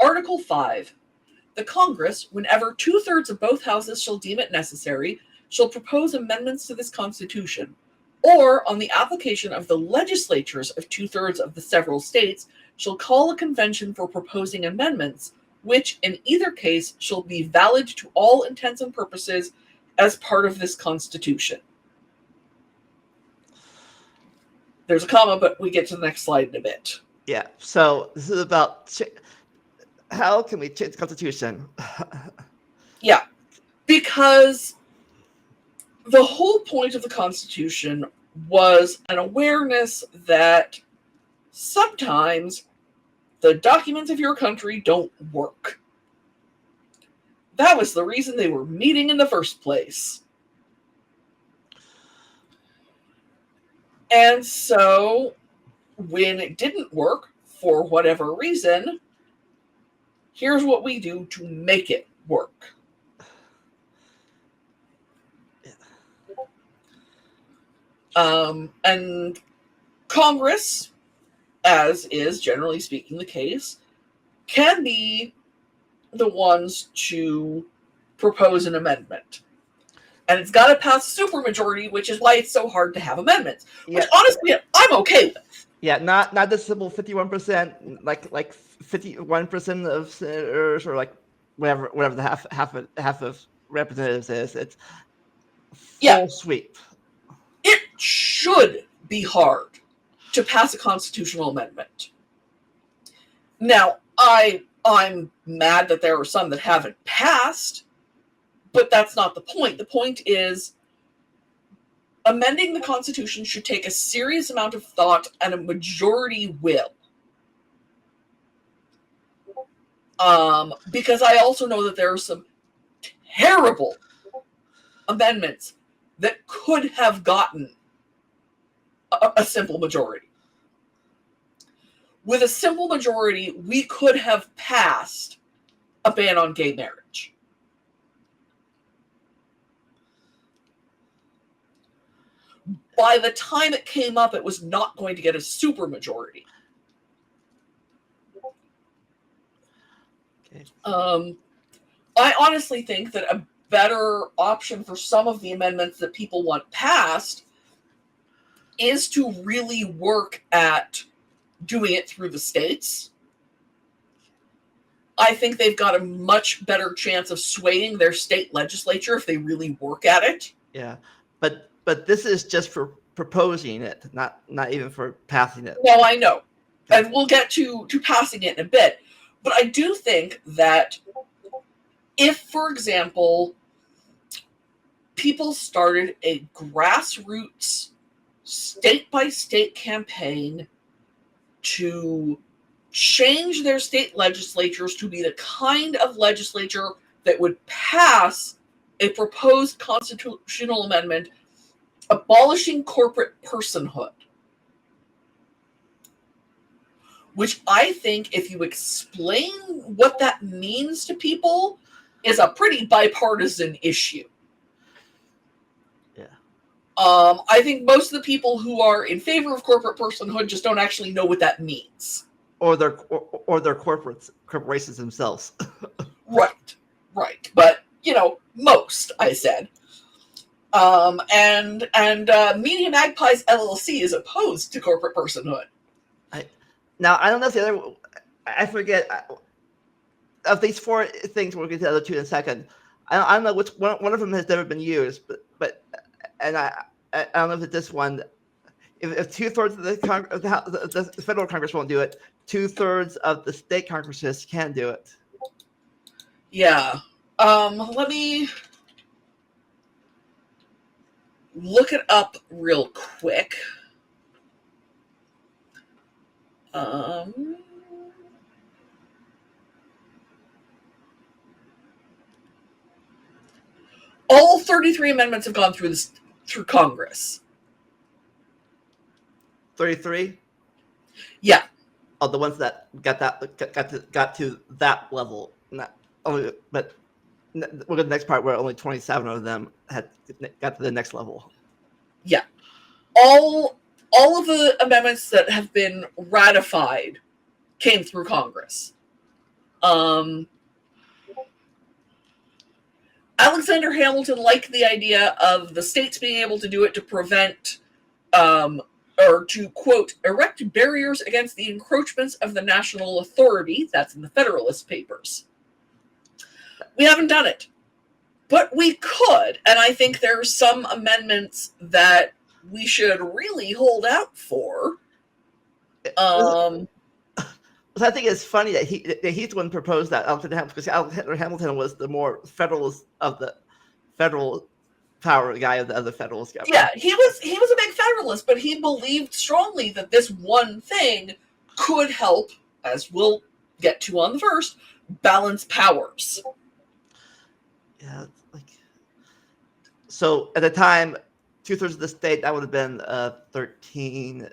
Article 5. The Congress, whenever two-thirds of both houses shall deem it necessary, shall propose amendments to this Constitution, or, on the application of the legislatures of two-thirds of the several states, shall call a convention for proposing amendments, which, in either case, shall be valid to all intents and purposes as part of this Constitution. There's a comma, but we get to the next slide in a bit. Yeah, so this is about how can we change the Constitution? Yeah, because the whole point of the Constitution was an awareness that sometimes the documents of your country don't work. That was the reason they were meeting in the first place. And so, when it didn't work, for whatever reason, here's what we do to make it work. And Congress, as is generally speaking the case, can be the ones to propose an amendment. And it's got to pass supermajority, which is why it's so hard to have amendments. Which, honestly, I'm okay with. Yeah, not the simple 51%, like 51% of senators, or like whatever the half of representatives is. It's full sweep. It should be hard to pass a constitutional amendment. Now, I'm mad that there are some that haven't passed, but that's not the point. The point is, amending the Constitution should take a serious amount of thought, and a majority will. Because I also know that there are some terrible amendments that could have gotten a simple majority. With a simple majority, we could have passed a ban on gay marriage. By the time it came up, it was not going to get a supermajority. Okay. I honestly think that a better option for some of the amendments that people want passed is to really work at doing it through the states. I think they've got a much better chance of swaying their state legislature if they really work at it. Yeah, but this is just for proposing it, not even for passing it. No, I know. And we'll get to passing it in a bit. But I do think that if, for example, people started a grassroots, state-by-state campaign to change their state legislatures to be the kind of legislature that would pass a proposed constitutional amendment abolishing corporate personhood, which I think, if you explain what that means to people, is a pretty bipartisan issue. Yeah. I think most of the people who are in favor of corporate personhood just don't actually know what that means. Or their corporations themselves. Right. But, most, I said. And Media Magpies LLC is opposed to corporate personhood. Now, I don't know if the other, I forget, of these four things, we'll get to the other two in a second. I don't know which one of them has never been used, but I don't know if it's this one. If 2/3 of the federal Congress won't do it, 2/3 of the state Congresses can do it. Yeah. Let me look it up real quick. All 33 amendments have gone through Congress. 33? Yeah. Oh, the ones that got to that level. But we'll get to the next part where only 27 of them got to the next level. Yeah. All of the amendments that have been ratified came through Congress. Alexander Hamilton liked the idea of the states being able to do it to prevent or to, quote, erect barriers against the encroachments of the national authority. That's in the Federalist Papers. We haven't done it, but we could, and I think there's some amendments that we should really hold out for. So I think it's funny that he's the one who proposed that, Alexander Hamilton, because Alexander Hamilton was the more federalist of the federal power guy of the Federalist government. Yeah, he was a big Federalist, but he believed strongly that this one thing could help, as we'll get to on the first, balance powers. Yeah, so at the time, 2/3 of the state, that would have been 13.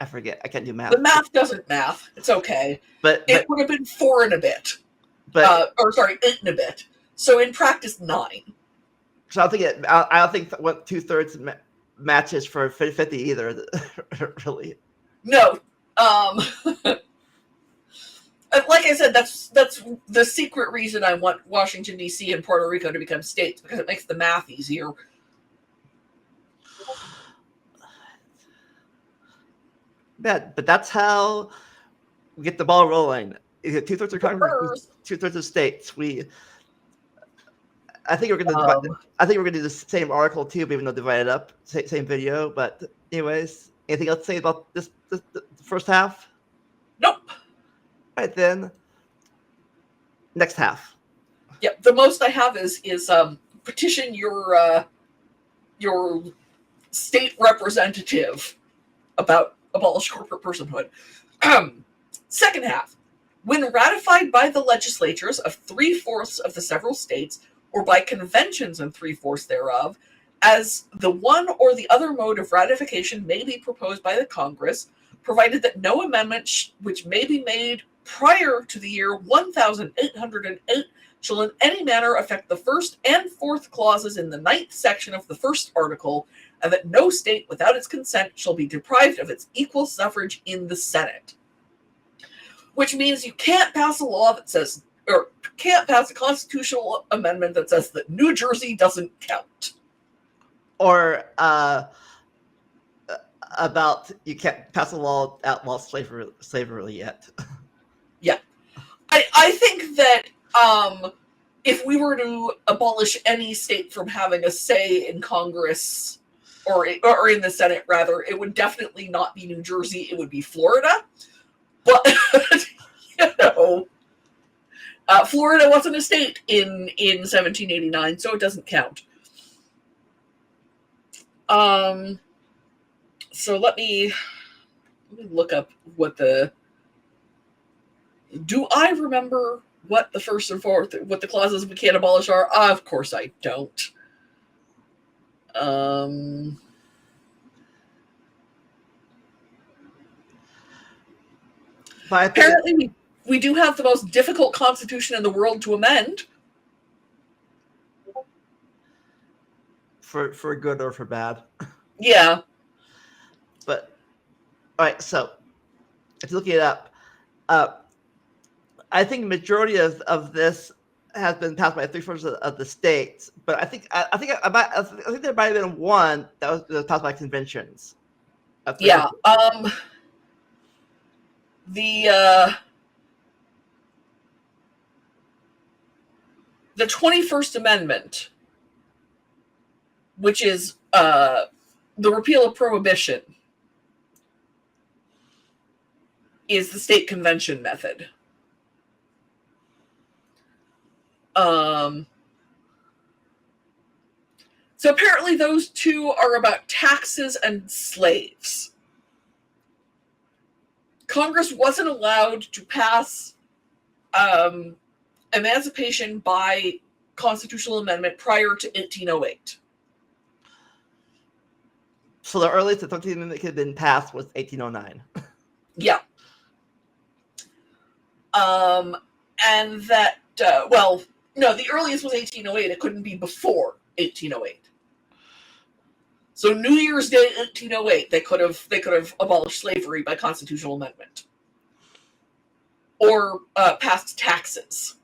I forget. I can't do math. The math doesn't math. It's okay. But it would have been 4 and a bit. But 8 and a bit. So in practice, 9. So I don't think what 2/3 matches for 50 either. Really. No. Like I said, that's the secret reason I want Washington, D.C. and Puerto Rico to become states, because it makes the math easier. But that's how we get the ball rolling. 2/3 of Congress, 2/3 of states. I think we're gonna do the same article too, but even though divided up, same video. But anyways, anything else to say about this the first half? Nope. All right then. Next half. Yep. The most I have is petition your state representative about abolish corporate personhood. Second half. When ratified by the legislatures of 3/4 of the several states, or by conventions in 3/4 thereof, as the one or the other mode of ratification may be proposed by the Congress, provided that no amendment which may be made prior to the year 1808 shall in any manner affect the first and fourth clauses in the 9th section of the first article, and that no state without its consent shall be deprived of its equal suffrage in the Senate. Which means you can't pass a law that says, or can't pass a constitutional amendment that says that New Jersey doesn't count. Or about you can't pass a law that outlaw slavery yet. Yeah. I think that if we were to abolish any state from having a say in Congress, or in the Senate rather, it would definitely not be New Jersey, it would be Florida. But Florida wasn't a state in 1789, so it doesn't count. So let me look up what do I remember what the first and fourth, what the clauses we can't abolish are? Of course I don't. Apparently we do have the most difficult constitution in the world to amend. For good or for bad. Yeah. But all right, so if you look it up, I think the majority of this has been passed by 3/4 of the states. But I think there might have been one that was passed by conventions. Yeah. The 21st Amendment, which is the repeal of prohibition, is the state convention method. So apparently those two are about taxes and slaves. Congress wasn't allowed to pass emancipation by constitutional amendment prior to 1808. So the earliest the 13th Amendment could have been passed was 1809. Yeah. And that, well, no, the earliest was 1808. It couldn't be before 1808. So New Year's Day, 1808, they could have abolished slavery by constitutional amendment. or past taxes.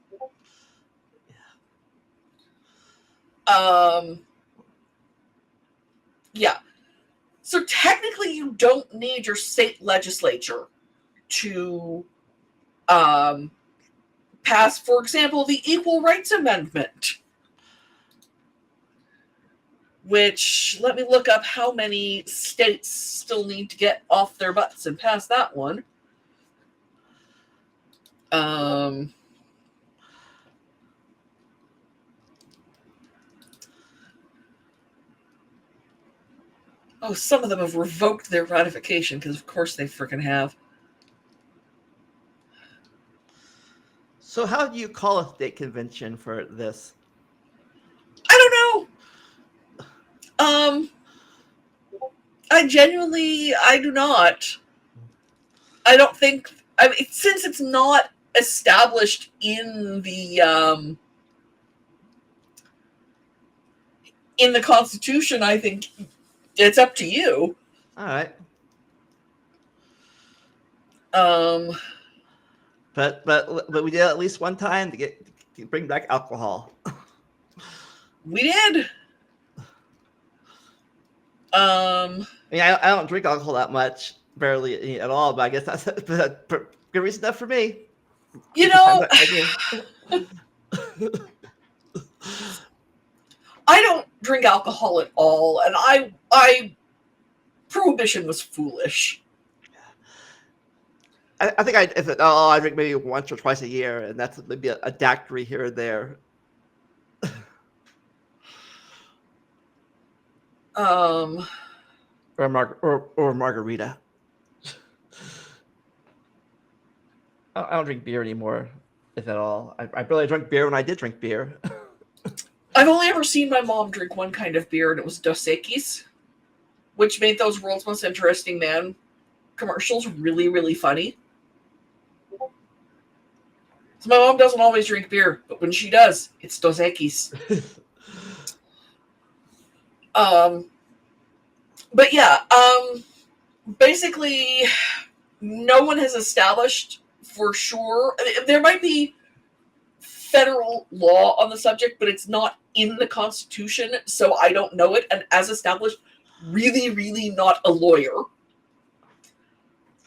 Yeah. So technically, you don't need your state legislature to pass, for example, the Equal Rights Amendment, which, let me look up how many states still need to get off their butts and pass that one. Oh, some of them have revoked their ratification, because of course they freaking have. So how do you call a state convention for this? I don't know. I do not. I don't think, I mean, since it's not established in the Constitution, I think it's up to you. All right. But we did at least one time to bring back alcohol. We did. I mean, I don't drink alcohol that much, barely at all. But I guess that's a good reason enough for me. You know, I don't drink alcohol at all, and I prohibition was foolish. I think I drink maybe once or twice a year, and that's maybe a daiquiri here or there. Or margarita. I don't drink beer anymore, if at all. I barely drank beer when I did drink beer. I've only ever seen my mom drink one kind of beer, and it was Dos Equis, which made those World's Most Interesting Man commercials really, really funny. So my mom doesn't always drink beer, but when she does, it's Dos Equis. But yeah, basically, no one has established for sure. There might be federal law on the subject, but it's not in the Constitution, so I don't know it. And as established, really, really not a lawyer.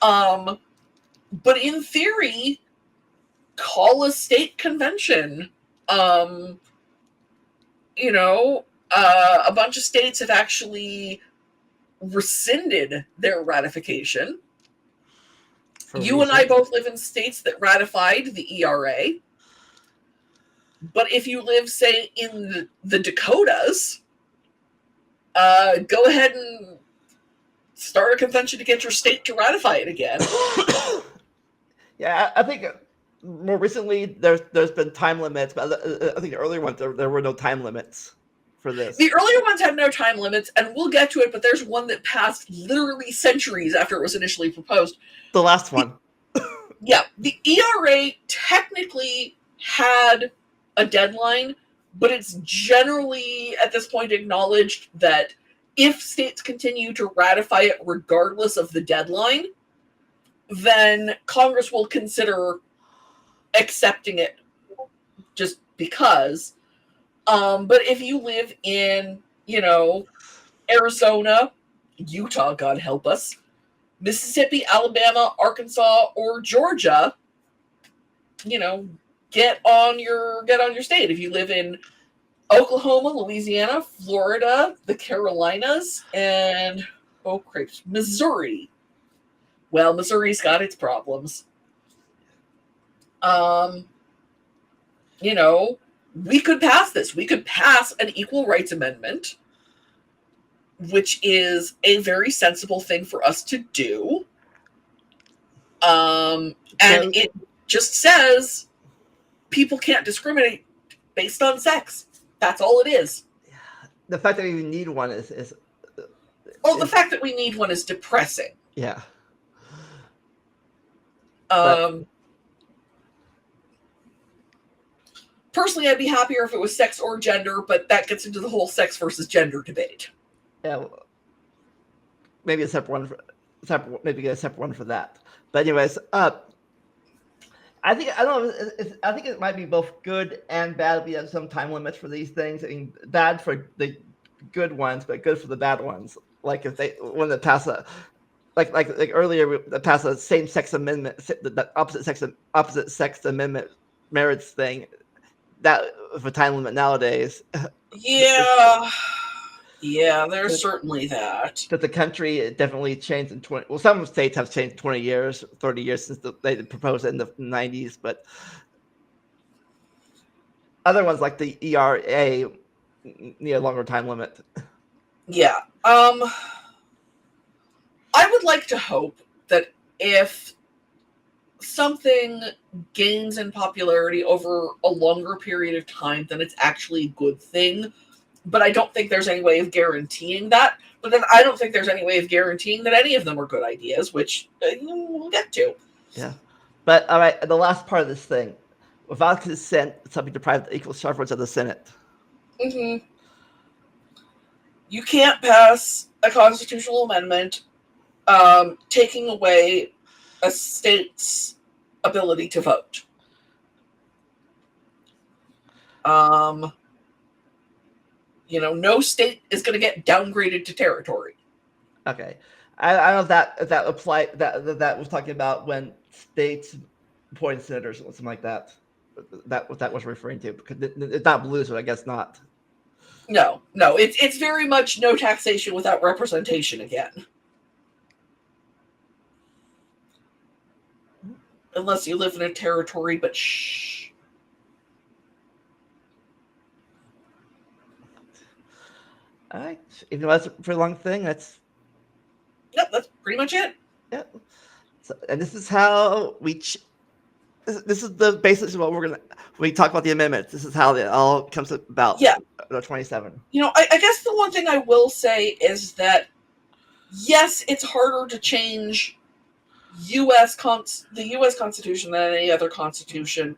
But in theory, call a state convention. A bunch of states have actually rescinded their ratification. You and I both live in states that ratified the ERA. But if you live, say, in the Dakotas, go ahead and start a convention to get your state to ratify it again. Yeah, I think more recently there's been time limits, but I think the earlier ones there were no time limits for this. The earlier ones had no time limits, and we'll get to it, but there's one that passed literally centuries after it was initially proposed. The last one. Yeah, the ERA technically had a deadline, but it's generally at this point acknowledged that if states continue to ratify it regardless of the deadline, then Congress will consider accepting it just because. But if you live in, Arizona, Utah, God help us, Mississippi, Alabama, Arkansas, or Georgia, get on your state. If you live in Oklahoma, Louisiana, Florida, the Carolinas, and Missouri. Well, Missouri's got its problems. We could pass this. We could pass an Equal Rights Amendment, which is a very sensible thing for us to do. And it just says people can't discriminate based on sex. That's all it is. The fact that we even need one is the fact that we need one is depressing. Yeah. Personally, I'd be happier if it was sex or gender, but that gets into the whole sex versus gender debate. Yeah, maybe a separate one for that. But anyways, I don't know. I think it might be both good and bad. We have some time limits for these things. I mean, bad for the good ones, but good for the bad ones. Like if they when they pass a like earlier they passed a same sex amendment, the opposite sex amendment marriage thing. That for time limit nowadays, Yeah. Yeah, there's certainly that. that the country definitely changed in 20. Well, some states have changed 20 years, 30 years since they proposed it in the 90s, but other ones like the ERA need a longer time limit. Yeah. I would like to hope that if something gains in popularity over a longer period of time, then it's actually a good thing. But I don't think there's any way of guaranteeing that. But then I don't think there's any way of guaranteeing that any of them are good ideas, which we'll get to. Yeah. But all right, the last part of this thing. Without consent, something deprived the equal suffrage of the Senate. Mm-hmm. You can't pass a constitutional amendment taking away a state's ability to vote. No state is going to get downgraded to territory. Okay, I don't know if that apply that was talking about when states appointed senators or something like that. That what that was referring to, because it's not blue, so I guess not. No, it's very much no taxation without representation again. Unless you live in a territory, but shh. All right, even though that's a pretty long thing, that's Yep, that's pretty much it. yeah. So, and this is how this is the basis of what we're gonna. We talk about the amendments. This is how it all comes about. Yeah. The 27. I guess the one thing I will say is that yes, it's harder to change the U.S. Constitution than any other constitution,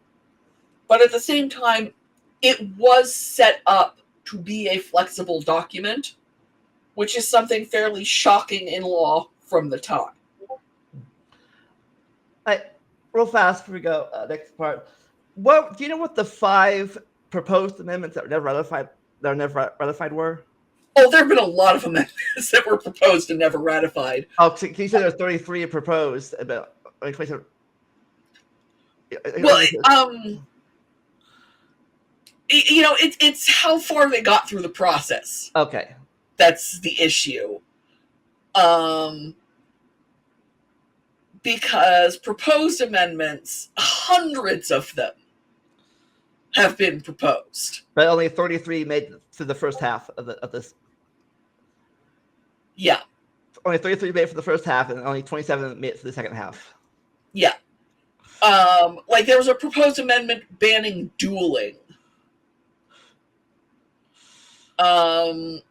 but at the same time, it was set up to be a flexible document, which is something fairly shocking in law from the time. All right, real fast before we go next part. What do you know? What the 5 proposed amendments that were never ratified were? Oh, there have been a lot of amendments that were proposed and never ratified. Oh, so you said there were 33 proposed, but 27. Well, it's how far they got through the process. Okay. That's the issue. Because proposed amendments, hundreds of them have been proposed. But only 33 made it to the first half of this. Yeah. Only 33 made it for the first half, and only 27 made it to the second half. Yeah. Like there was a proposed amendment banning dueling. Well,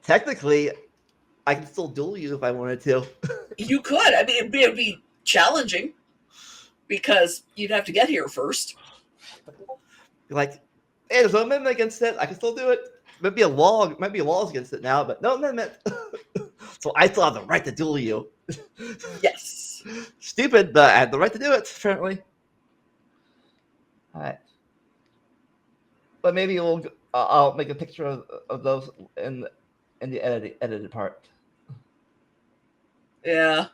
technically, I can still duel you if I wanted to. You could. I mean, it'd be challenging because you'd have to get here first. Like, hey, there's no amendment against it. I can still do it. Might be laws against it now, but no amendment. So I still have the right to duel you. Yes. Stupid, but I had the right to do it, apparently. All right. But maybe I'll make a picture of those in the edited part. Yeah.